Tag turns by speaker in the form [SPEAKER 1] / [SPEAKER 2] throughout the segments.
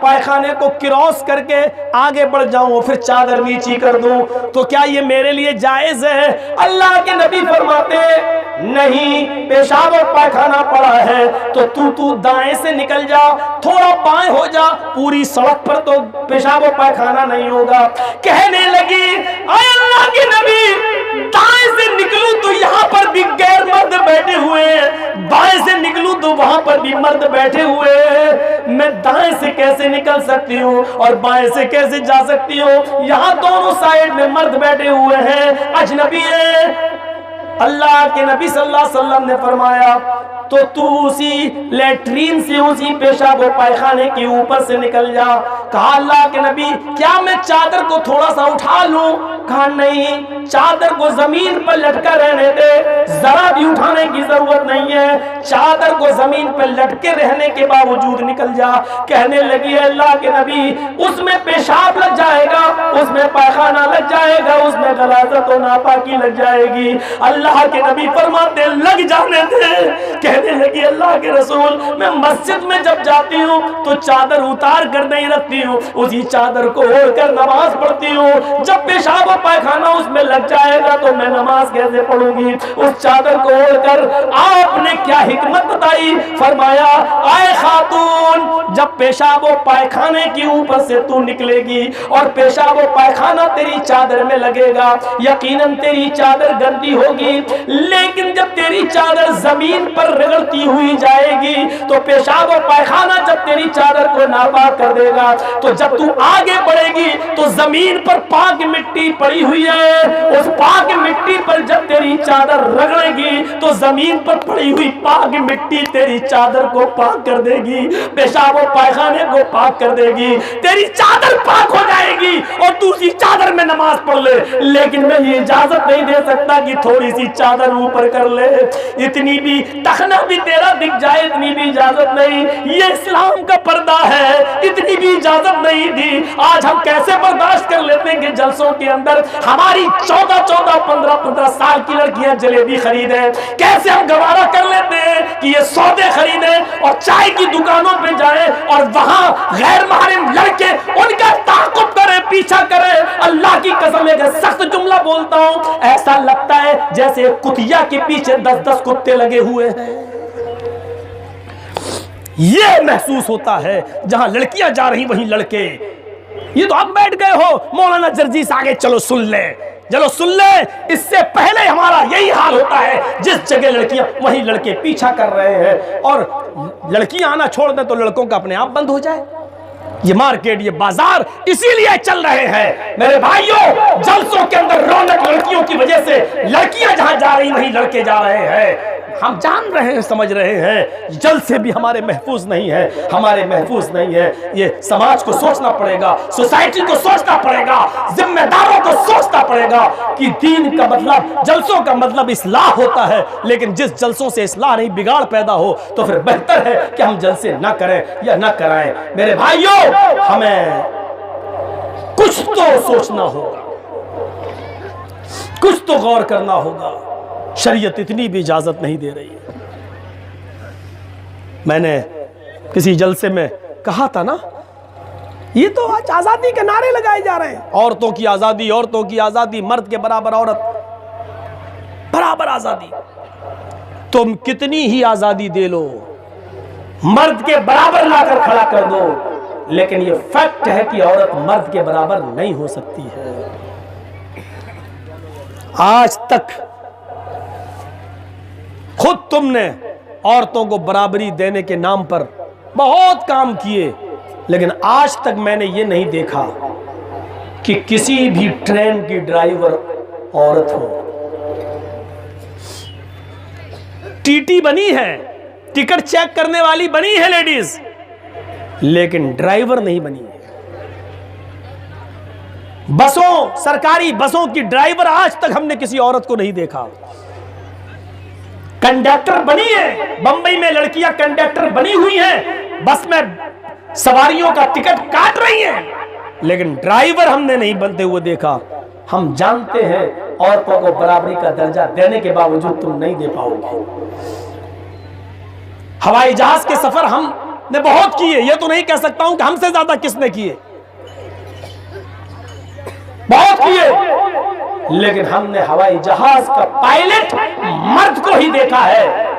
[SPEAKER 1] पायखाने को क्रॉस करके आगे बढ़ जाऊं, फिर चादर नीची कर दूं, तो क्या ये मेरे लिए जायज है? अल्लाह के नबी फरमाते नहीं, पेशाब और पायखाना पड़ा है तो तू दाएं से निकल जा, थोड़ा बाएं हो जा, पूरी सड़क पर तो पेशाब और पायखाना नहीं होगा। कहने लगी अल्लाह के नबी, दाएं से निकलूं तो यहाँ पर भी गैर मर्द बैठे हुए हैं, बाएं से निकलूं तो वहां पर भी मर्द बैठे हुए हैं, मैं दाएं से कैसे निकल सकती हूँ और बाएं से कैसे जा सकती हूँ? यहाँ दोनों साइड में मर्द बैठे हुए हैं, अजनबी है। अल्लाह के नबी सल्लल्लाहु अलैहि वसल्लम ने फरमाया तो तू उसी लेट्रीन से, उसी पेशाब और पायखाने के ऊपर से निकल जा। कहा अल्लाह के नबी, क्या मैं चादर को थोड़ा सा उठा लूं? कहा नहीं, चादर को जमीन पर लटका रहने दे, जरा भी उठाने की जरूरत नहीं है, चादर को जमीन पर लटके रहने के बावजूद निकल जा। कहने लगी अल्लाह के नबी, उसमें पेशाब लग जाएगा, उसमें पायखाना लग जाएगा, उसमें गलाजत और नापाकी लग जाएगी। अल्लाह के नबी फरमाते लग जाने दे। कहने लगी अल्लाह के रसूल, मैं मस्जिद में जब जाती हूँ तो चादर उतार कर नहीं रखती हूँ, उसी चादर को ओढ़कर नमाज पढ़ती हूँ, जब पेशाब और पायखाना उसमें लग जाएगा तो मैं नमाज कैसे पढ़ूंगी उस चादर को ओढ़कर? आपने क्या हिकमत बताई? फरमाया आए खातून, जब पेशाब और पायखाने के ऊपर से तू निकलेगी और पेशाब और पायखाना तेरी चादर में लगेगा, यकीनन तेरी चादर गंदी होगी, लेकिन जब तेरी चादर जमीन पर रगड़ती हुई जाएगी तो पेशाब और पायखाना जब तेरी चादर को नापाक कर देगा, तो जब तू आगे बढ़ेगी तो जमीन पर पाक मिट्टी पड़ी हुई है, उस पाक मिट्टी पर जब तेरी चादर रगड़ेगी तो जमीन पर पड़ी हुई पाक मिट्टी तेरी चादर को पाक कर देगी, पेशाब और पायखाने को पाक कर देगी, तेरी चादर पाक हो जाएगी और तू उसी चादर में नमाज पढ़ ले। लेकिन मैं ये इजाजत नहीं दे सकता कि थोड़ी सी चादर ऊपर कर ले, इतनी भी तखना भी तेरा दिख जाए, इतनी भी इजाजत नहीं। ये इस्लाम का पर्दा है, इतनी भी इजाजत नहीं थी। आज हम कैसे बर्दाश्त कर लेते हैं कि जलसों के अंदर हमारी 14-14, 15-15 साल की लड़कियां जलेबी खरीदे, कैसे हम गवारा कर लेते हैं कि ये सौदे खरीदे और चाय की दुकानों पे जाए और वहां गैर महरम लड़के उनका ताक़ुब करे, पीछा करे। अल्लाह की कसम एक सख्त जुमला बोलता हूं, ऐसा लगता है जैसे कुतिया के पीछे 10-10 कुत्ते लगे हुए हैं। ये महसूस होता है जहां लड़कियां जा रही वहीं लड़के। ये तो आप बैठ गए हो मौलाना जर्जीस आगे चलो सुन ले, चलो सुन ले। इससे पहले हमारा यही हाल होता है, जिस जगह लड़कियां वहीं लड़के पीछा कर रहे हैं, और लड़कियां आना छोड़ दें तो लड़कों का अपने आप बंद हो जाए। ये मार्केट, ये बाजार इसीलिए चल रहे हैं मेरे भाइयों। जलसों के अंदर रौनक लड़कियों की वजह से, लड़कियां जहां जा रही वहीं लड़के जा रहे हैं। हम जान रहे हैं, समझ रहे हैं, जलसे भी हमारे महफूज नहीं है, हमारे महफूज नहीं है। ये समाज को सोचना पड़ेगा, सोसाइटी को सोचना पड़ेगा, जिम्मेदारों को सोचना पड़ेगा कि दीन का मतलब, जलसों का मतलब इस्लाह होता है, लेकिन जिस जलसों से इस्लाह नहीं बिगाड़ पैदा हो तो फिर बेहतर है कि हम जलसे ना करें या ना कराएं। मेरे भाइयों, हमें कुछ तो सोचना होगा, कुछ तो गौर करना होगा। शरीयत इतनी भी इजाजत नहीं दे रही है। मैंने किसी जलसे में कहा था ना, ये तो आज आजादी के नारे लगाए जा रहे हैं, औरतों की आजादी, औरतों की आजादी, मर्द के बराबर औरत, बराबर आजादी। तुम कितनी ही आजादी दे लो, मर्द के बराबर लाकर खड़ा कर दो, लेकिन ये फैक्ट है कि औरत मर्द के बराबर नहीं हो सकती है। आज तक खुद तुमने औरतों को बराबरी देने के नाम पर बहुत काम किए, लेकिन आज तक मैंने ये नहीं देखा कि किसी भी ट्रेन की ड्राइवर औरत हो। टीटी बनी है, टिकट चेक करने वाली बनी है लेडीज, लेकिन ड्राइवर नहीं बनी है। बसों, सरकारी बसों की ड्राइवर आज तक हमने किसी औरत को नहीं देखा। कंडक्टर बनी है, बंबई में लड़कियां कंडक्टर बनी हुई हैं, बस में सवारियों का टिकट काट रही हैं, लेकिन ड्राइवर हमने नहीं बनते हुए देखा। हम जानते हैं औरतों को बराबरी का दर्जा देने के बावजूद तुम नहीं दे पाओगे। हवाई जहाज के सफर हम ने बहुत किए, ये तो नहीं कह सकता हूं कि हमसे ज्यादा किसने किए, बहुत किए, लेकिन हमने हवाई जहाज का पायलट मर्द को ही देखा है।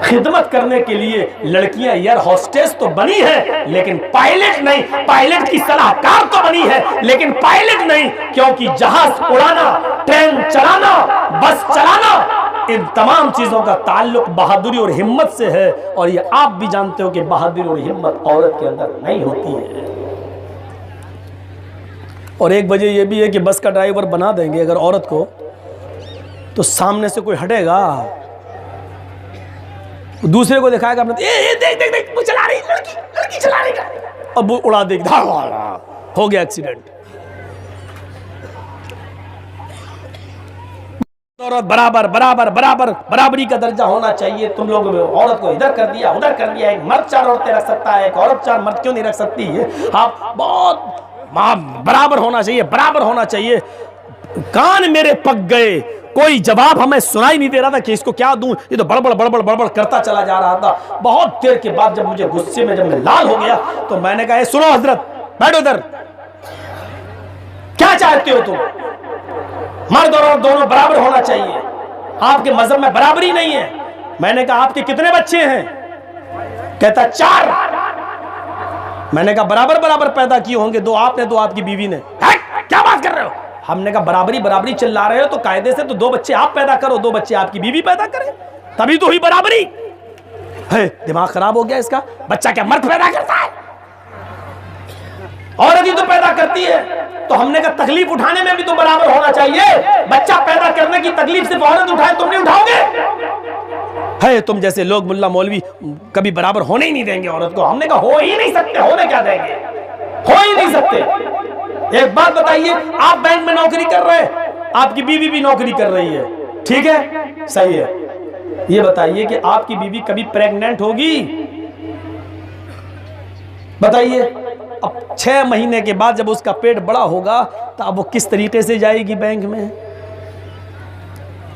[SPEAKER 1] खिदमत करने के लिए लड़कियां एयर होस्टेस तो बनी है, लेकिन पायलट नहीं। पायलट की सलाहकार तो बनी है, लेकिन पायलट नहीं, क्योंकि जहाज उड़ाना, ट्रेन चलाना, बस चलाना, इन तमाम चीजों का ताल्लुक बहादुरी और हिम्मत से है। और ये आप भी जानते हो कि बहादुरी और हिम्मत औरत के अंदर नहीं होती है। और एक वजह यह भी है कि बस का ड्राइवर बना देंगे अगर औरत को, तो सामने से कोई हटेगा, दूसरे को दिखाएगा अपने, ए देख देख देख वो चला रही लड़की, लड़की चला रही, अब वो उड़ा देगी, हो गया एक्सीडेंट। औरत बराबर बराबर बराबर बराबरी का दर्जा होना चाहिए। तुम लोग औरत को इधर कर दिया, उधर कर दिया, एक मर्द 4 औरतें रख सकता है, एक औरत 4 मर्द क्यों नहीं रख सकती है? आप बहुत बराबर होना चाहिए, बराबर होना चाहिए। कान मेरे पक गए, कोई जवाब हमें सुनाई नहीं दे रहा था कि इसको क्या दूं, ये तो बड़बड़ बड़बड़ बड़बड़ करता चला जा रहा था। बहुत देर के बाद जब मुझे गुस्से में, जब मैं लाल हो गया, तो मैंने कहा सुनो हजरत, बैठो इधर, क्या चाहते हो तुम? मर्द और औरत दोनों बराबर होना चाहिए, आपके मजहब में बराबरी नहीं है। मैंने कहा आपके कितने बच्चे हैं? कहता 4। मैंने कहा बराबर बराबर पैदा किए होंगे, 2 आपने 2 आपकी बीवी ने। क्या बात कर रहे हो? हमने कहा बराबरी बराबरी चिल्ला रहे हो तो कायदे से तो 2 बच्चे आप पैदा करो, 2 बच्चे आपकी बीवी पैदा करे, तभी तो हुई बराबरी है। दिमाग खराब हो गया इसका। बच्चा क्या मर्द पैदा करता है? औरत ही तो पैदा करती है। तो हमने कहा तकलीफ उठाने में भी तो बराबर होना चाहिए। बच्चा पैदा करने की तकलीफ सिर्फ औरत उठाए, तुम नहीं उठाओगे? है तुम जैसे लोग मुल्ला मौलवी कभी बराबर होने ही नहीं देंगे औरत को। हमने कहा हो ही नहीं सकते, होने क्या देंगे, हो ही नहीं सकते। एक बात बताइए, आप बैंक में नौकरी कर रहे हैं, आपकी बीवी भी नौकरी कर रही है, ठीक है, सही है। ये बताइए कि आपकी बीवी कभी प्रेग्नेंट होगी? बताइए। अब 6 महीने के बाद जब उसका पेट बड़ा होगा तो अब वो किस तरीके से जाएगी बैंक में?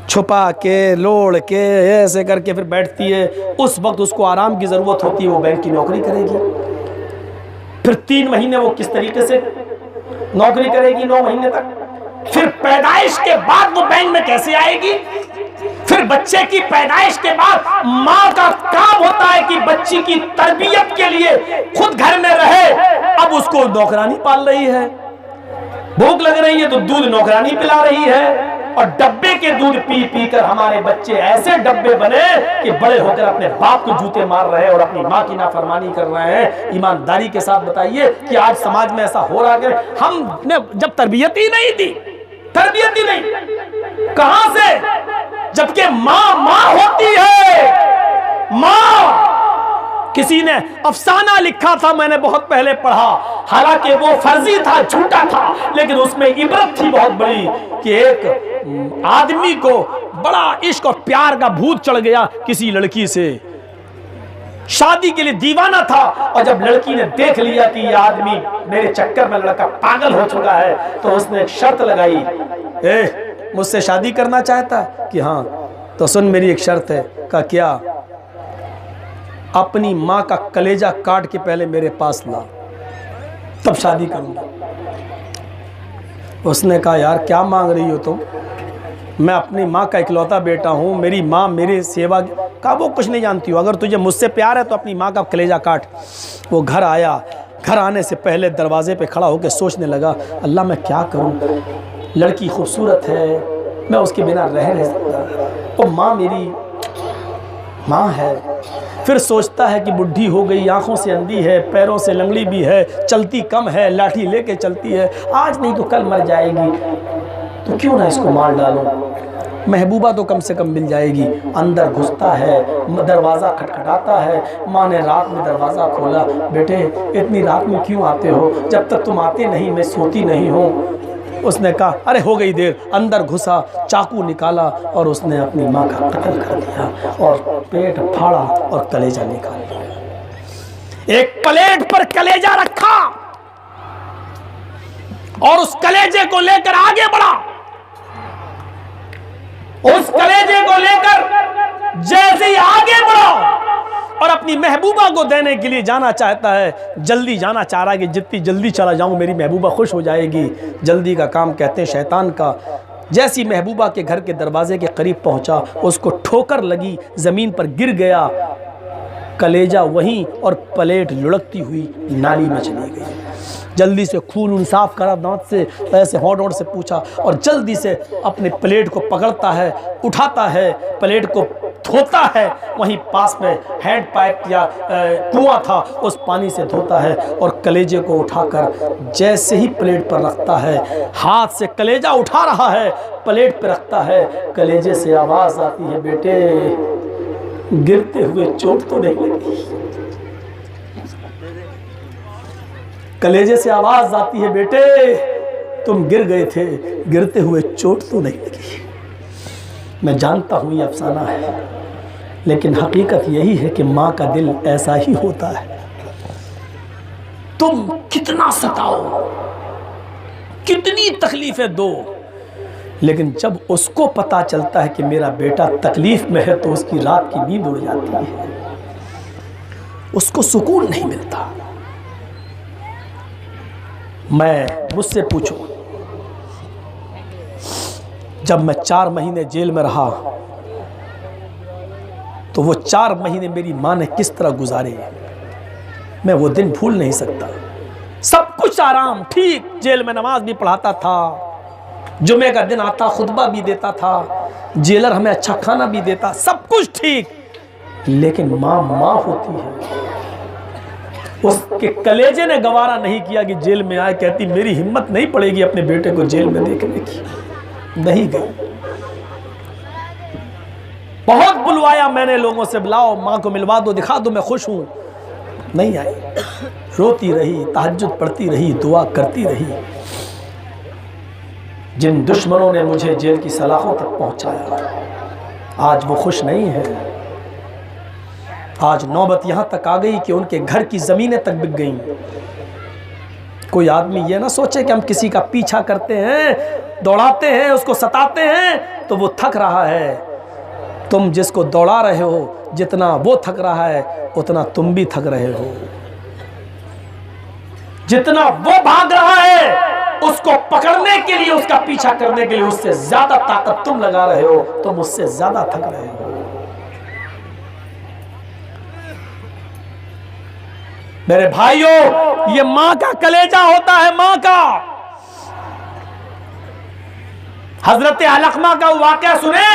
[SPEAKER 1] छुपा के, लोड़ के, ऐसे करके फिर बैठती है। उस वक्त उसको आराम की जरूरत होती है, वो बैंक की नौकरी करेगी। फिर 3 महीने वो किस तरीके से नौकरी करेगी, 9 महीने तक। फिर पैदाइश के बाद वो बैंक में कैसे आएगी? फिर बच्चे की पैदाइश के बाद माँ का काम होता है कि बच्ची की तरबियत के लिए खुद घर में रहे। अब उसको नौकरानी पाल रही है, भूख लग रही है तो दूध नौकरानी पिला रही है। और डब्बे के दूध पी पी कर हमारे बच्चे ऐसे डब्बे बने कि बड़े होकर अपने बाप को जूते मार रहे हैं और अपनी माँ की नाफरमानी कर रहे हैं। ईमानदारी के साथ बताइए कि आज समाज में ऐसा हो रहा है। हमने जब तरबियत ही नहीं दी, तरबियत ही नहीं, कहां से? जबकि माँ माँ होती है। माँ, किसी ने अफसाना लिखा था, मैंने बहुत पहले पढ़ा, हालांकि वो फर्जी था, झूठा था, लेकिन उसमें इबरत थी बहुत बड़ी कि एक आदमी को बड़ा इश्क और प्यार का भूत चढ़ गया किसी लड़की से, शादी के लिए दीवाना था। और जब लड़की ने देख लिया कि ये आदमी मेरे चक्कर में लड़का पागल हो चुका है, तो उसने एक शर्त लगाई, मुझसे शादी करना चाहता कि हाँ, तो सुन मेरी एक शर्त है। का क्या? अपनी माँ का कलेजा काट के पहले मेरे पास ला, तब शादी करूंगा। उसने कहा यार क्या मांग रही हो तुम? मैं अपनी माँ का इकलौता बेटा हूँ, मेरी माँ मेरे सेवा का वो कुछ नहीं जानती हो, अगर तुझे मुझसे प्यार है तो अपनी माँ का कलेजा काट। वो घर आया, घर आने से पहले दरवाजे पे खड़ा होकर सोचने लगा, अल्लाह मैं क्या करूँ, लड़की खूबसूरत है, मैं उसके बिना रह नहीं सकता, और माँ मेरी माँ है। फिर सोचता है कि बुढ़ी हो गई, आंखों से अंधी है, पैरों से लंगड़ी भी है, चलती कम है, लाठी लेके चलती है, आज नहीं तो कल मर जाएगी, तो क्यों ना इसको मार डालूं, महबूबा तो कम से कम मिल जाएगी। अंदर घुसता है, दरवाज़ा खटखटाता है। माँ ने रात में दरवाज़ा खोला, बेटे इतनी रात में क्यों आते हो? जब तक तुम आते नहीं मैं सोती नहीं हूँ। उसने कहा अरे हो गई देर। अंदर घुसा, चाकू निकाला और उसने अपनी माँ का कत्ल कर दिया और पेट फाड़ा और कलेजा निकाल लिया। एक प्लेट पर कलेजा रखा और उस कलेजे को लेकर आगे बढ़ा। उस कलेजे को लेकर जैसे ही आगे बढ़ा और अपनी अपनी महबूबा को देने के लिए जाना चाहता है, जल्दी जाना चाह रहा है कि जितनी जल्दी चला जाऊं मेरी महबूबा खुश हो जाएगी। जल्दी का काम कहते हैं शैतान का। जैसी महबूबा के घर के दरवाजे के करीब पहुंचा, उसको ठोकर लगी, ज़मीन पर गिर गया, कलेजा वहीं और प्लेट लुढ़कती हुई नाली में चली गई। जल्दी से खून साफ करा दांत से, ऐसे होंठ से पूछा और जल्दी से अपने प्लेट को पकड़ता है, उठाता है, प्लेट को धोता है, वहीं पास में हैंड पाइप या कुआं था उस पानी से धोता है और कलेजे को उठाकर जैसे ही प्लेट पर रखता है, हाथ से कलेजा उठा रहा है, प्लेट पर रखता है, कलेजे से आवाज़ आती है, बेटे गिरते हुए चोट तो नहीं लगी। कलेजे से आवाज आती है, बेटे तुम गिर गए थे, गिरते हुए चोट तो नहीं लगी। मैं जानता हूं ये अफसाना है, लेकिन हकीकत यही है कि माँ का दिल ऐसा ही होता है। तुम कितना सताओ, कितनी तकलीफें दो, लेकिन जब उसको पता चलता है कि मेरा बेटा तकलीफ में है तो उसकी रात की नींद उड़ जाती है, उसको सुकून नहीं मिलता। मुझसे पूछो, जब मैं 4 महीने जेल में रहा तो वो 4 महीने मेरी माँ ने किस तरह गुजारे, मैं वो दिन भूल नहीं सकता। सब कुछ आराम ठीक, जेल में नमाज भी पढ़ाता था, जुमे का दिन आता खुतबा भी देता था, जेलर हमें अच्छा खाना भी देता, सब कुछ ठीक, लेकिन माँ होती है। उसके कलेजे ने गवारा नहीं किया कि जेल में आए, कहती मेरी हिम्मत नहीं पड़ेगी अपने बेटे को जेल में देखने की, नहीं गई। बहुत बुलवाया मैंने लोगों से, बुलाओ माँ को मिलवा दो, दिखा दो मैं खुश हूं, नहीं आई। रोती रही, तहज्जुद पढ़ती रही, दुआ करती रही। जिन दुश्मनों ने मुझे जेल की सलाखों तक पहुंचाया, आज वो खुश नहीं है। आज नौबत यहाँ तक आ गई कि उनके घर की ज़मीनें तक बिक गईं। कोई आदमी ये ना सोचे कि हम किसी का पीछा करते हैं, दौड़ाते हैं, उसको सताते हैं तो वो थक रहा है। तुम जिसको दौड़ा रहे हो, जितना वो थक रहा है उतना तुम भी थक रहे हो। जितना वो भाग रहा है उसको पकड़ने के लिए, उसका पीछा करने के लिए उससे ज़्यादा ताकत तुम लगा रहे हो, तुम उससे ज़्यादा थक रहे हो। मेरे भाइयों, ये मां का कलेजा होता है, मां का। हजरत अलकमा का वाकया सुने,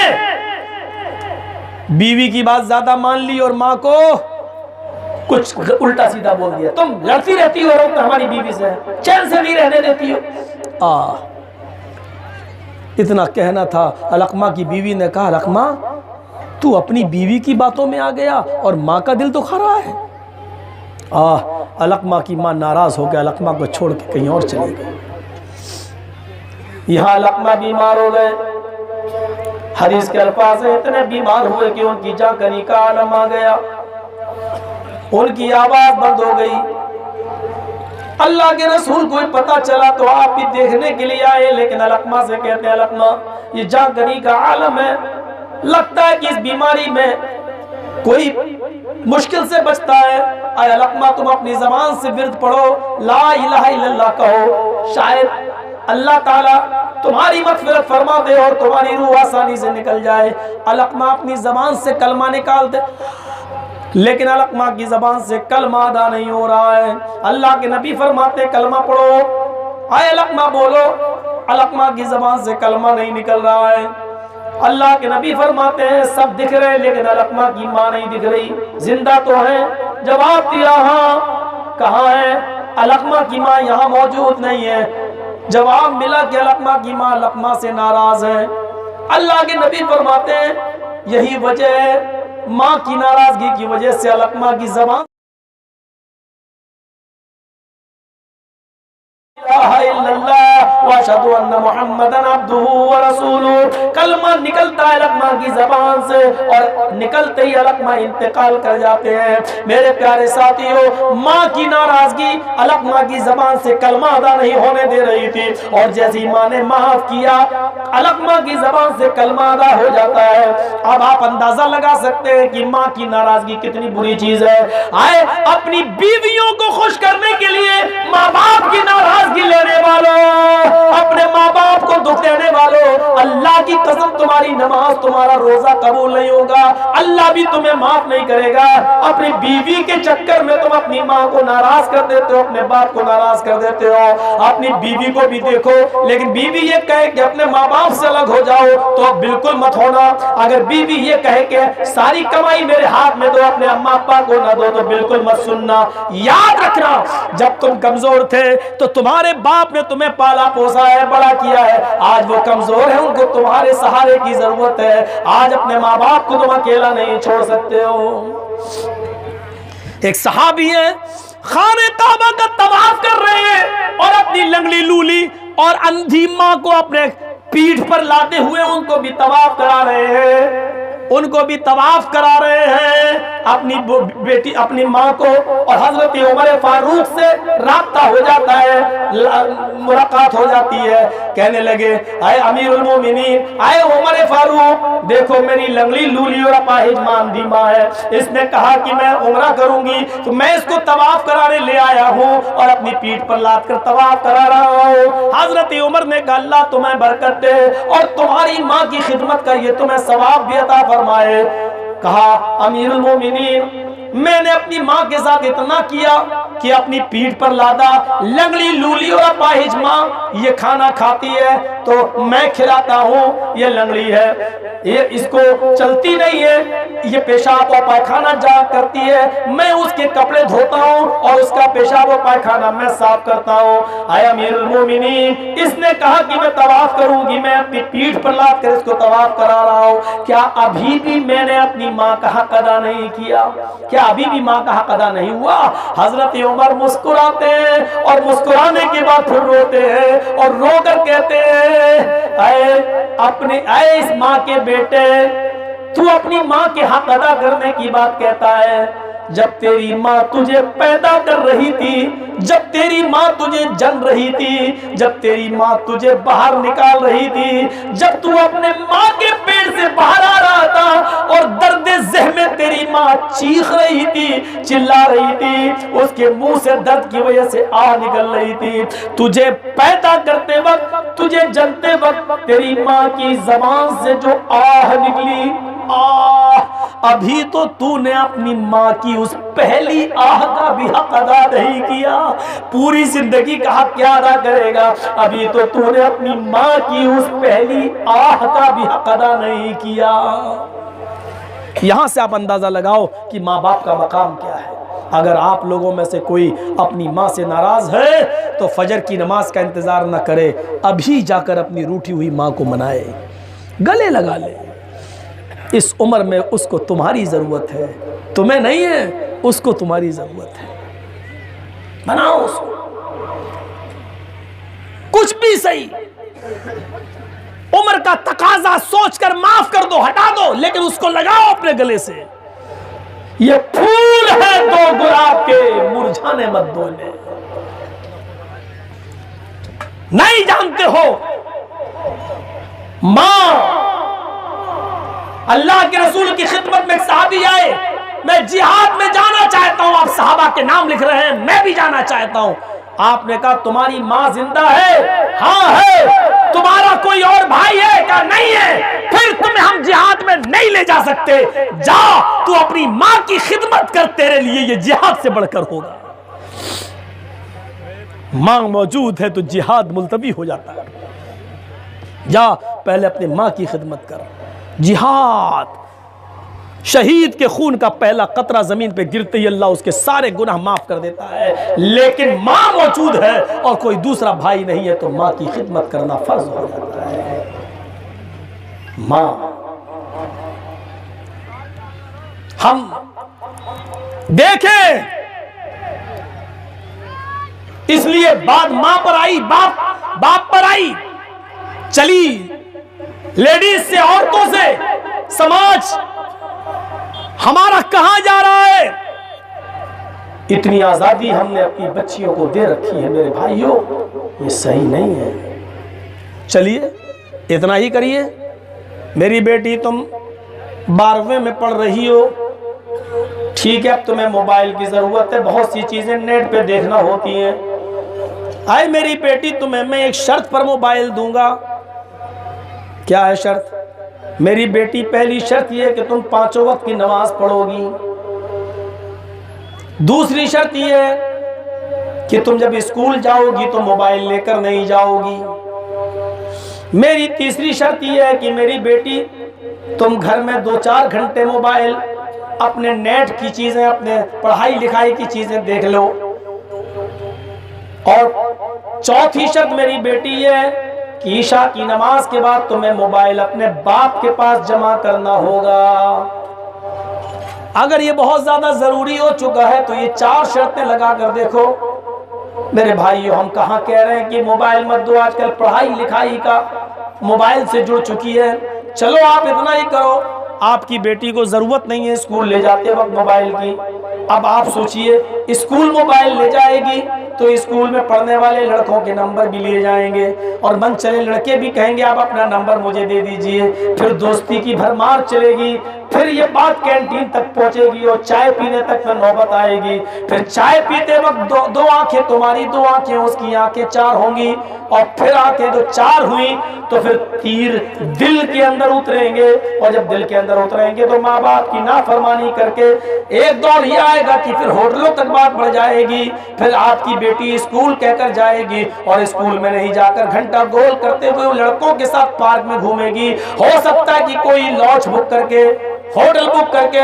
[SPEAKER 1] बीवी की बात ज्यादा मान ली और मां को कुछ उल्टा सीधा बोल दिया। तुम लड़ती रहती हो तो हमारी बीवी से, चैन से नहीं रहने देती हो। इतना कहना था, अलकमा की बीवी ने कहा, अलकमा तू अपनी बीवी की बातों में आ गया और मां का दिल तो खा रहा है। अलकमा की मां नाराज हो गया, अलकमा को छोड़ के कहीं और चले गए। यहाँ अलकमा बीमार हो गए। हदीस के अल्फाज है, इतने बीमार हुए कि उनकी जागनी का आलम आ गया, उनकी आवाज बंद हो गई। अल्लाह के रसूल को पता चला तो आप भी देखने के लिए आए, लेकिन अलकमा से कहते हैं, अलकमा ये जागनी का आलम है, लगता है कि इस बीमारी में कोई मुश्किल से बचता है। आए अलकमा तुम अपनी ज़बान से विर्द पढ़ो, ला इलाहा इल्लल्लाह कहो, शायद अल्लाह ताला तुम्हारी मग़फ़िरत फरमा दे और तुम्हारी रूह आसानी से निकल जाए। अलकमा अपनी ज़बान से कलमा निकाल दे, लेकिन अलकमा की ज़बान से कलमा अदा नहीं हो रहा है। अल्लाह के नबी फरमाते कलमा पढ़ो, आए अलकमा बोलो, अलकमा की ज़बान से कलमा नहीं निकल रहा है। अल्लाह के नबी फरमाते हैं सब दिख रहे हैं, लेकिन अलकमा की माँ नहीं दिख रही, जिंदा तो है। जवाब दिया, हाँ कहाँ है? अलकमा की माँ यहाँ मौजूद नहीं है। जवाब मिला कि अलकमा की माँ अलकमा से नाराज है। अल्लाह के नबी फरमाते हैं यही वजह है, माँ की नाराजगी की वजह से अलकमा की ज़बान इलाहा इल्लल्लाह व अशहदु अन्ना मुहम्मदन अब्दुहु व रसूलुहु। कलमा निकलता है अलकमा की जबान से और निकलते ही अलकमा इंतकाल कर जाते हैं। मेरे प्यारे साथियों, माँ की नाराजगी अलकमा की जबान से कलमा अदा नहीं होने दे रही थी, और जैसी माँ ने माफ किया अलकमा की जबान से कलमा अदा हो जाता है। अब आप अंदाजा लगा सकते हैं कि माँ की नाराजगी कितनी बुरी चीज है। आए अपनी बीवियों को खुश करने के लिए माँ बाप की नाराजगी लेने वालों, अपने माँ बाप को दुख देने वालों, अल्लाह की कसम तुम्हारी नमाज तुम्हारा रोजा कबूल नहीं होगा, अल्लाह भी तुम्हें माफ नहीं करेगा। अपनी बीवी के चक्कर में तुम अपनी माँ को नाराज कर देते हो, अपने बाप को नाराज कर देते हो। अपनी बीवी को भी देखो, लेकिन बीवी ये कहे कि अपने माँ बाप से अलग हो जाओ तो बिल्कुल मत होना। अगर बीवी ये कहे कि सारी कमाई मेरे हाथ में दो, अपने अम्मा अब्बा को ना दो, तो बिल्कुल मत सुनना। याद रखना, जब तुम कमजोर थे तो तुम्हारे बाप ने तुम्हें पाला पोसा है, बड़ा किया है। आज वो कमजोर है, उनको तुम्हारे सहारे की जरूरत है। आज अपने माँ बाप को तुम अकेला नहीं छोड़ सकते हो। एक सहाबी है, खाने काबा का तवाफ कर रहे हैं और अपनी लंगड़ी लूली और अंधी माँ को अपने पीठ पर लाते हुए उनको भी तवाफ करा रहे हैं, उनको भी तवाफ करा रहे हैं। अपनी बेटी अपनी माँ को और हजरत उमर फारूक से राब्ता हो जाता है, मुलाकात हो जाती है। कहने लगे, आए अमीरुल मोमिनीन, आए उमर फारूक, देखो मेरी लंगड़ी लूली और अपाहिज मांदी माँ है, इसने कहा कि मैं उमरा करूंगी, तो मैं इसको तवाफ कराने ले आया हूँ और अपनी पीठ पर लाद कर तवाफ करा रहा हूँ। हजरत उमर ने कहा, अल्लाह तुम्हें बरकत दे और तुम्हारी माँ की खिदमत का ये तुम्हें सवाब भी अता फरमाए। कहा, अमीरुल मोमिनीन, मैंने अपनी माँ के साथ इतना किया कि अपनी पीठ पर लादा, लंगड़ी लूली और अपाहिज माँ ये खाना खाती है तो मैं खिलाता हूँ, ये लंगड़ी है, ये इसको चलती नहीं है, ये पेशाब और पायखाना जा करती है, मैं उसके कपड़े धोता हूँ और उसका पेशाब और पायखाना मैं साफ करता हूँ। आए अमीरुल मोमिनीन, इसने कहा कि मैं तवाफ करूंगी, मैं अपनी पीठ पर लाद कर इसको तवाफ करा रहा हूँ, क्या अभी भी मैंने अपनी माँ का हक अदा नहीं किया? क्या अभी भी माँ का हक अदा नहीं हुआ? हजरत उमर मुस्कुराते हैं और मुस्कुराने के बाद फिर रोते हैं और रोकर कहते हैं, आए इस माँ के बेटे, तू अपनी माँ के हक अदा करने की बात कहता है। जब तेरी माँ तुझे पैदा कर रही थी, जब तेरी माँ तुझे जन रही थी, जब तेरी माँ तुझे बाहर निकाल रही थी, जब तू अपने माँ के पेट से बाहर आ रहा था और दर्द ज़ह में तेरी माँ चीख रही थी, चिल्ला रही थी, उसके मुंह से दर्द की वजह से आह निकल रही थी, तुझे पैदा करते वक्त, तुझे जनते वक्त तेरी माँ की जबान से जो आह निकली, अभी तो तूने अपनी माँ की उस पहली आह का भी हक अदा नहीं किया, पूरी जिंदगी का हक क्या अदा करेगा? अभी तो तूने अपनी माँ की उस पहली आह का भी हक अदा नहीं किया। यहां से आप अंदाजा लगाओ कि माँ बाप का मकाम क्या है। अगर आप लोगों में से कोई अपनी माँ से नाराज है तो फजर की नमाज का इंतजार न करे, अभी जाकर अपनी रूठी हुई माँ को मनाए, गले लगा ले। इस उम्र में उसको तुम्हारी जरूरत है, तुम्हें नहीं है, उसको तुम्हारी जरूरत है, मनाओ उसको, कुछ भी सही। उम्र का तकाजा सोचकर माफ कर दो, हटा दो, लेकिन उसको लगाओ अपने गले से। ये फूल है दो गुलाब के, मुरझाने मत दो इन्हें। नहीं जानते हो मां, अल्लाह के रसूल की खिदमत में एक सहाबी आए, मैं जिहाद में जाना चाहता हूं, आप सहाबा के नाम लिख रहे हैं, मैं भी जाना चाहता हूं। आपने कहा, तुम्हारी मां जिंदा है? हाँ है। तुम्हारा कोई और भाई है? क्या नहीं है? फिर तुम्हें हम जिहाद में नहीं ले जा सकते, जा तू अपनी मां की खिदमत कर, तेरे लिए ये जिहाद से बढ़कर होगा। मां मौजूद है तो जिहाद मुलतवी हो जाता है। जा पहले अपनी मां की खिदमत कर। जिहाद, शहीद के खून का पहला कतरा जमीन पे गिरते ही अल्लाह उसके सारे गुनाह माफ कर देता है। लेकिन मां मौजूद है और कोई दूसरा भाई नहीं है तो मां की खिदमत करना फर्ज हो जाता है। मां, हम देखें इसलिए बात मां पर आई, बाप पर आई। चली लेडीज से, औरतों से समाज हमारा कहां जा रहा है? इतनी आजादी हमने अपनी बच्चियों को दे रखी है मेरे भाइयों, ये सही नहीं है। चलिए इतना ही करिए। मेरी बेटी तुम 12वीं में पढ़ रही हो, ठीक है, अब तुम्हें मोबाइल की जरूरत है, बहुत सी चीजें नेट पे देखना होती हैं। आए मेरी बेटी, तुम्हें मैं एक शर्त पर मोबाइल दूंगा। क्या है शर्त? मेरी बेटी, पहली शर्त यह कि तुम 5 वक्त की नमाज पढ़ोगी। दूसरी शर्त यह है कि तुम जब स्कूल जाओगी तो मोबाइल लेकर नहीं जाओगी। मेरी तीसरी शर्त यह है कि मेरी बेटी, तुम घर में 2-4 घंटे मोबाइल, अपने नेट की चीजें, अपने पढ़ाई लिखाई की चीजें देख लो। और चौथी शर्त मेरी बेटी यह है कि ईशा की नमाज के बाद तुम्हें मोबाइल अपने बाप के पास जमा करना होगा। अगर ये बहुत ज्यादा जरूरी हो चुका है तो ये 4 शर्तें लगा कर देखो। मेरे भाइयों, हम कहाँ कह रहे हैं कि मोबाइल मत दो, आजकल पढ़ाई लिखाई का मोबाइल से जुड़ चुकी है। चलो आप इतना ही करो, आपकी बेटी को जरूरत नहीं है स्कूल ले जाते वक्त मोबाइल की। अब आप सोचिए, स्कूल मोबाइल ले जाएगी तो स्कूल में पढ़ने वाले लड़कों के नंबर भी लिए जाएंगे, और मन चले लड़के भी कहेंगे आप अपना नंबर मुझे दे दीजिए। फिर दोस्ती की भरमार चलेगी, फिर ये बात कैंटीन तक पहुंचेगी और चाय पीने तक में नौबत आएगी। फिर चाय पीते वक्त दो आंखें तुम्हारी, 2 आंखें उसकी, आंखें 4 होंगी, और फिर आंखें तो 4 हुई तो फिर तीर दिल के अंदर उतरेंगे, और जब दिल के अंदर उतरेंगे तो माँ बाप की नाफरमानी करके एक दौर ये आएगा कि फिर होटलों तक बात बढ़ जाएगी। फिर आपकी बेटी स्कूल कहकर जाएगी और स्कूल में नहीं जाकर घंटा गोल करते हुए लड़कों के साथ पार्क में घूमेगी। हो सकता है कि कोई लॉज बुक करके, होटल बुक करके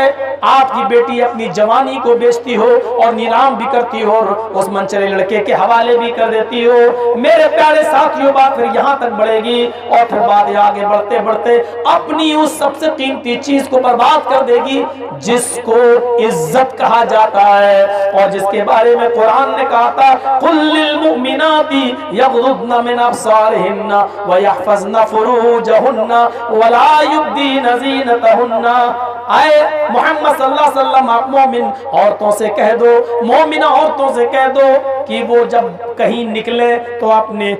[SPEAKER 1] आपकी बेटी अपनी जवानी को बेचती हो और नीलाम भी करती हो, उस मनचले लड़के के हवाले भी कर देती हो। मेरे प्यारे साथियों, बात फिर यहाँ तक बढ़ेगी और फिर बात आगे बढ़ते बढ़ते अपनी उस सबसे कीमती चीज को बर्बाद कर देगी जिसको इज्जत कहा जाता है, और जिसके बारे में कुरान ने कहा था, कुल्लिल मुमिनाती यग़ुद्दन मिन अब्सारिहिन्ना व यहफ़ज़न फ़ुरूजहुन्ना व ला युब्दीन ज़ीनतहुन्ना। आए मोहम्मद सल्लल्लाहु अलैहि वसल्लम, आप मोमिन औरतों से कह दो, मोमिना औरतों से कह दो कि वो जब कहीं निकले तो अपने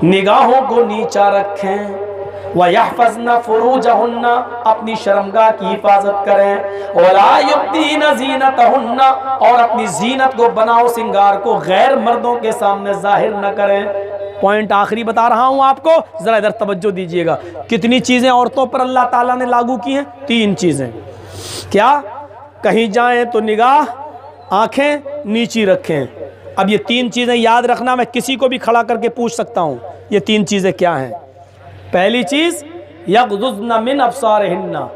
[SPEAKER 1] निगाहों को नीचा रखें, व यहफ़ज़न फ़ुरूजहुन्ना, अपनी शर्मगाह की हिफाजत करें, व ला युब्दीन ज़ीनतहुन्ना, और अपनी जीनत को, बनाओ सिंगार को गैर मर्दों के सामने जाहिर न करें। पॉइंट आखिरी बता रहा हूं आपको, जरा इधर तवज्जो दीजिएगा। कितनी चीजें औरतों पर अल्लाह ताला ने लागू की हैं? 3 चीजें। क्या? कहीं जाएं तो निगाह, आंखें नीची रखें। अब ये 3 चीजें याद रखना, मैं किसी को भी खड़ा करके पूछ सकता हूं ये 3 चीजें क्या हैं। पहली चीज, यग़ुद्दन मिन अब्सारिहिन्ना,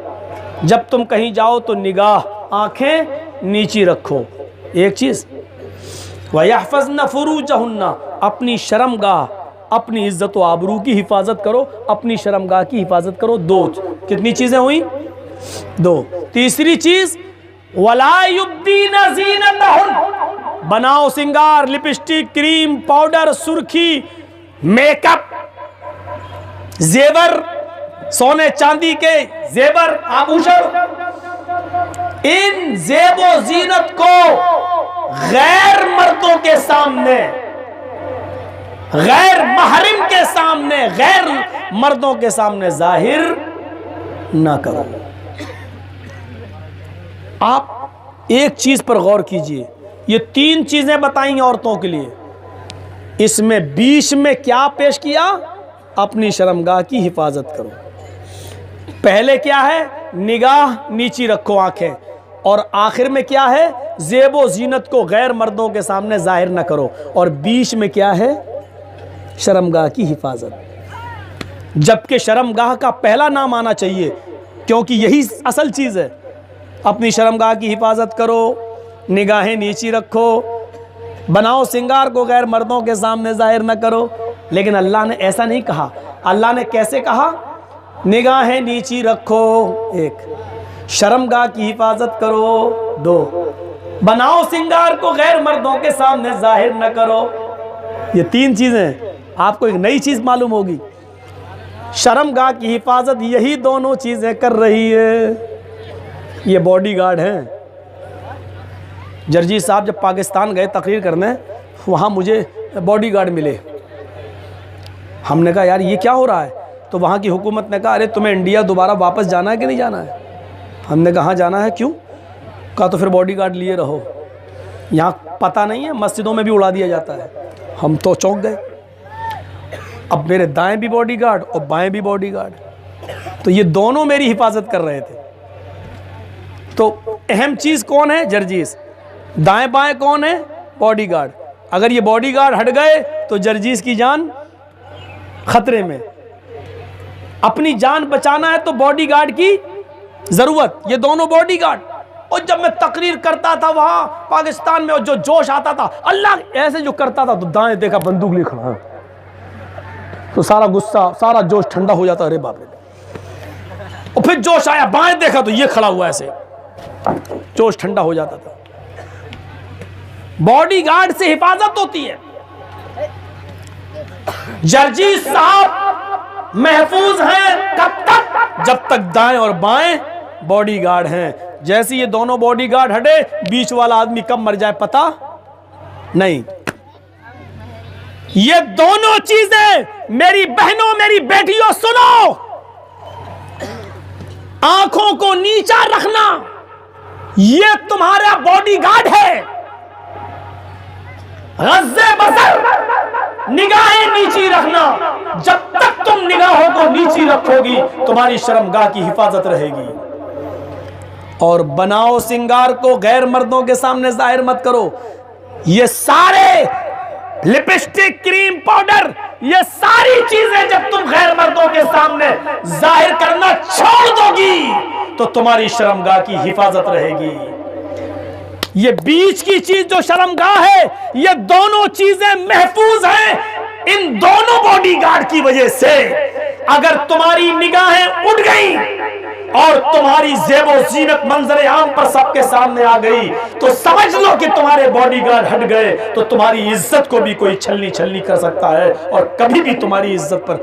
[SPEAKER 1] जब तुम कहीं जाओ तो निगाह, आंखें नीची रखो, एक चीज। व यहफ़ज़न फ़ुरूजहुन्ना, अपनी शर्मगाह, अपनी इज्जत व आबरू की हिफाजत करो, अपनी शर्मगाह की हिफाजत करो। 2, कितनी चीजें हुई? 2। तीसरी चीज, वला युब्दीन ज़ीनतहुन, बनाओ सिंगार, लिपस्टिक, क्रीम, पाउडर, सुर्खी, मेकअप, जेवर, सोने चांदी के जेवर, आभूषण, इन जेबो जीनत को गैर मर्दों के सामने, गैर महरिम के सामने, गैर मर्दों के सामने जाहिर ना करो। आप एक चीज पर गौर कीजिए, ये 3 चीजें बताई औरतों के लिए, इसमें बीच में क्या पेश किया? अपनी शर्मगाह की हिफाजत करो। पहले क्या है? निगाह नीची रखो, आंखें, और आखिर में क्या है? ज़ेबो ज़ीनत को गैर मर्दों के सामने जाहिर न करो, और बीच में क्या है? शर्मगाह की हिफाजत। जबकि शर्मगाह का पहला नाम आना चाहिए, क्योंकि यही असल चीज़ है। अपनी शर्मगाह की हिफाजत करो, निगाहें नीची रखो, बनाओ सिंगार को गैर मर्दों के सामने जाहिर न करो। लेकिन अल्लाह ने ऐसा नहीं कहा। अल्लाह ने कैसे कहा? निगाहें नीची रखो, 1, शर्मगाह की हिफाजत करो, 2, बनाओ सिंगार को गैर मर्दों के सामने जाहिर न करो। ये तीन चीजें आपको एक नई चीज मालूम होगी। शर्मगाह की हिफाजत यही दोनों चीजें कर रही है। ये बॉडीगार्ड हैं। जर्जी साहब जब पाकिस्तान गए तकरीर करने, वहाँ मुझे बॉडीगार्ड मिले। हमने कहा यार ये क्या हो रहा है? तो वहाँ की हुकूमत ने कहा अरे तुम्हें इंडिया दोबारा वापस जाना है कि नहीं जाना है? हमने कहा हाँ जाना है। क्यों? कहा तो फिर बॉडीगार्ड लिए रहो। यहाँ पता नहीं है, मस्जिदों में भी उड़ा दिया जाता है। हम तो चौंक गए। अब मेरे दाएं भी बॉडीगार्ड और बाएं भी बॉडीगार्ड, तो ये दोनों मेरी हिफाजत कर रहे थे। तो अहम चीज़ कौन है? जर्जीस। दाएं बाएं कौन है? बॉडीगार्ड। अगर ये बॉडीगार्ड हट गए तो जर्जीस की जान खतरे में। अपनी जान बचाना है तो बॉडीगार्ड की जरूरत। ये दोनों बॉडीगार्ड। और जब मैं तकरीर करता था वहां पाकिस्तान में, और जो जोश आता था, अल्लाह ऐसे जो करता था, तो दाएं देखा बंदूक लिए खड़ा, तो सारा गुस्सा, सारा जोश ठंडा हो जाता। अरे बाप रे। और फिर जोश आया, बाएं देखा तो ये खड़ा हुआ, ऐसे जोश ठंडा हो जाता था। बॉडीगार्ड से हिफाजत होती है। जर्जी साहब महफूज हैं कब तक? जब तक दाएं और बाएं बॉडीगार्ड हैं। जैसे ये दोनों बॉडीगार्ड हटे, बीच वाला आदमी कब मर जाए पता नहीं। ये दोनों चीजें मेरी बहनों, मेरी बेटियों सुनो। आंखों को नीचा रखना ये तुम्हारा बॉडीगार्ड है। गज़्ज़े बसर, निगाहें नीची रखना। जब तक तुम निगाहों को नीची रखोगी तुम्हारी शर्मगाह की हिफाजत रहेगी। और बनाओ सिंगार को गैर मर्दों के सामने जाहिर मत करो। ये सारे लिपस्टिक, क्रीम, पाउडर, ये सारी चीजें जब तुम गैर मर्दों के सामने जाहिर करना छोड़ दोगी तो तुम्हारी शर्मगाह की हिफाजत रहेगी। ये बीच की चीज जो शर्मगाह है, ये दोनों चीजें महफूज हैं इन दोनों बॉडीगार्ड की वजह से। अगर तुम्हारी निगाहें उठ गई और तुम्हारी ज़ेबो ज़ीनत मंजर आम पर सबके सामने आ गई तो समझ लो कि तुम्हारे बॉडीगार्ड हट गए, तो तुम्हारी इज्जत को भी कोई छलनी छलनी कर सकता है और कभी भी तुम्हारी इज्जत पर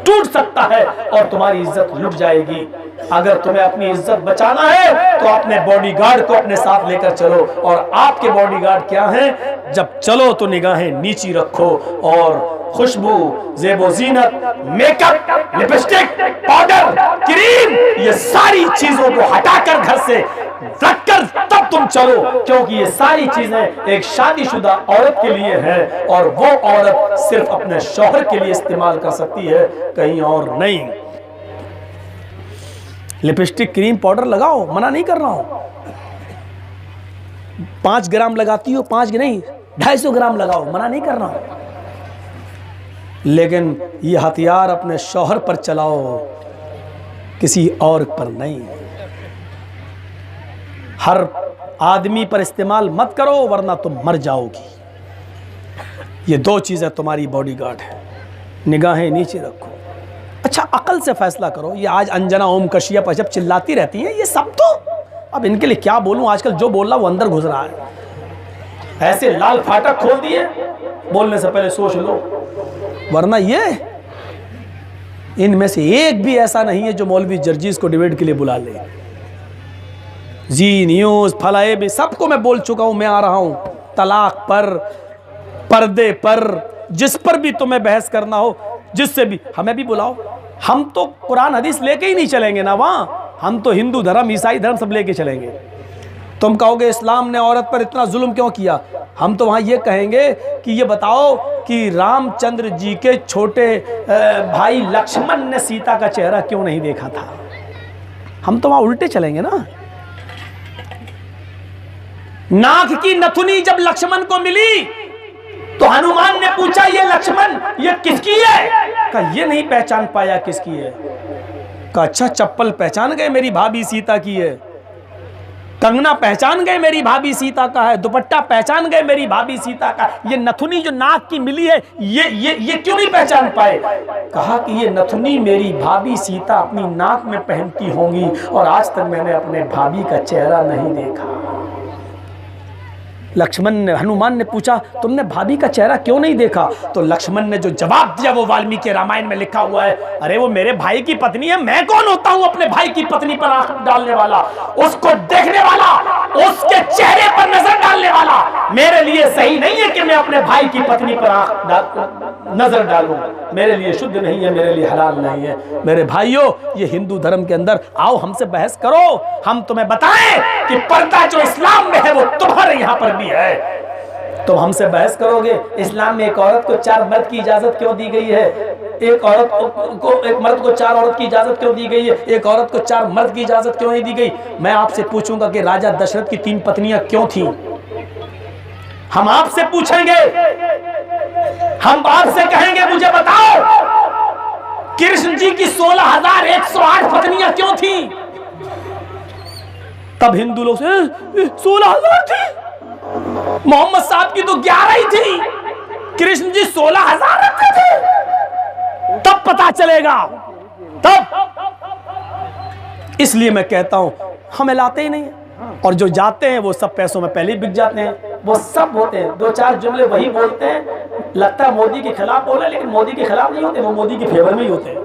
[SPEAKER 1] टूट सकता है और तुम्हारी इज्जत लुट जाएगी। अगर तुम्हें अपनी इज्जत बचाना है तो अपने बॉडीगार्ड को अपने साथ लेकर चलो। और आपके बॉडीगार्ड क्या हैं? जब चलो तो निगाहें नीची रखो और खुशबू, ज़ेबो ज़ीनत, मेकअप, लिपस्टिक, पाउडर, क्रीम, ये सारी चीजों को हटाकर घर से रखकर तब तुम चलो, क्योंकि ये सारी चीजें एक शादीशुदा औरत के लिए है और वो औरत सिर्फ अपने शौहर के लिए इस्तेमाल कर सकती है, कहीं और नहीं। लिपस्टिक, क्रीम, पाउडर लगाओ, मना नहीं कर रहा हूं। 5 ग्राम लगाती हो, 5 नहीं 250 ग्राम लगाओ, मना नहीं कर रहा हूं। लेकिन ये हथियार अपने शौहर पर चलाओ, किसी और पर नहीं। हर आदमी पर इस्तेमाल मत करो वरना तुम मर जाओगी। ये 2 चीजें तुम्हारी बॉडीगार्ड है। निगाहें नीचे रखो। अच्छा, अकल से फैसला करो। ये आज अंजना ओम कशिया पर जब चिल्लाती रहती हैं, ये सब तो अब इनके लिए क्या बोलूं, आजकल जो बोल रहा वो अंदर घुस रहा है। ऐसे लाल फाटक खोल दिए, बोलने से पहले सोच लो, वरना ये इनमें से एक भी ऐसा नहीं है जो मौलवी जर्जीस को डिबेट के लिए बुला ले। जी न्यूज़, फलाए भी, सबको मैं बोल चुका हूं। मैं आ रहा हूं तलाक पर, पर्दे पर, जिस पर भी तुम्हें बहस करना हो, जिससे भी, हमें भी बुलाओ। हम तो कुरान हदीस लेके ही नहीं चलेंगे ना वहां, हम तो हिंदू धर्म, ईसाई धर्म सब लेके चलेंगे। तुम कहोगे इस्लाम ने औरत पर इतना जुल्म क्यों किया, हम तो वहाँ ये कहेंगे कि ये बताओ कि रामचंद्र जी के छोटे भाई लक्ष्मण ने सीता का चेहरा क्यों नहीं देखा था। हम तो वहाँ उल्टे चलेंगे ना। नाक की नथुनी जब लक्ष्मण को मिली तो हनुमान ने पूछा, ये लक्ष्मण ये किसकी है? कहा ये नहीं पहचान पाया किसकी है। कहा अच्छा, चप्पल पहचान गए मेरी भाभी सीता की है, कंगना पहचान गए मेरी भाभी सीता का है, दुपट्टा पहचान गए मेरी भाभी सीता का, ये नथुनी जो नाक की मिली है ये क्यों नहीं पहचान पाए? कहा कि ये नथुनी मेरी भाभी सीता अपनी नाक में पहनती होंगी और आज तक मैंने अपने भाभी का चेहरा नहीं देखा। लक्ष्मण ने, हनुमान ने पूछा तुमने भाभी का चेहरा क्यों नहीं देखा? तो लक्ष्मण ने जो जवाब दिया वो वाल्मीकि रामायण में लिखा हुआ है। अरे वो मेरे भाई की पत्नी है, मैं कौन होता हूं अपने भाई की पत्नी पर आंख डालने वाला, उसको देखने वाला, उसके चेहरे पर नजर डालने वाला। मेरे लिए सही नहीं है कि मैं अपने भाई की पत्नी पर नजर डालूं, मेरे लिए शुद्ध नहीं है, मेरे लिए हलाल नहीं है। मेरे भाइयों, ये हिंदू धर्म के अंदर आओ हमसे बहस करो, हम तुम्हें बताएं कि पर्दा जो इस्लाम में है वो तुम्हारे यहां पर भी है। तुम हमसे बहस करोगे इस्लाम में एक औरत को 4 मर्द की इजाजत क्यों दी गई है, एक मर्द को 4 औरत की इजाजत क्यों दी गई है, एक औरत को 4 मर्द की इजाजत क्यों नहीं दी गई? मैं आपसे पूछूंगा कि राजा दशरथ की 3 पत्नियां क्यों थीं? हम आपसे पूछेंगे, हम आपसे कहेंगे मुझे बताओ कृष्ण जी की 16,108 पत्नियां क्यों थी? तब हिंदू लोग 16,000 थी, मोहम्मद साहब की तो 11 ही थी, कृष्ण जी 16,000 रखते थे। तब पता चलेगा, तब। इसलिए मैं कहता हूं हमें लाते ही नहीं है, और जो जाते हैं वो सब पैसों में पहले ही बिक जाते हैं। वो सब होते हैं 2-4 जुमले वही बोलते हैं, लगता है मोदी के खिलाफ बोल रहे हैं, लेकिन मोदी के खिलाफ नहीं होते, वो मोदी के फेवर में ही होते हैं।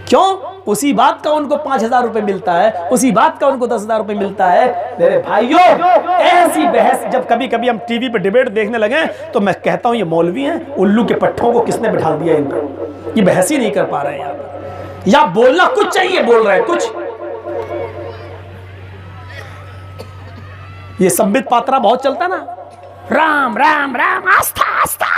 [SPEAKER 1] क्यों? उसी बात का उनको 5,000 रुपए मिलता है, उसी बात का उनको 10,000 रुपए मिलता है। मेरे भाइयों, ऐसी बहस जब कभी कभी हम टीवी पे डिबेट देखने लगे तो मैं कहता हूं ये मौलवी हैं, उल्लू के पट्ठों को किसने बिठा दिया इनको, ये बहस ही नहीं कर पा रहे हैं यहाँ, या बोलना कुछ चाहिए, बोल रहे हैं कुछ। ये संबित पात्रा बहुत चलता ना, राम राम राम, आस्था आस्था,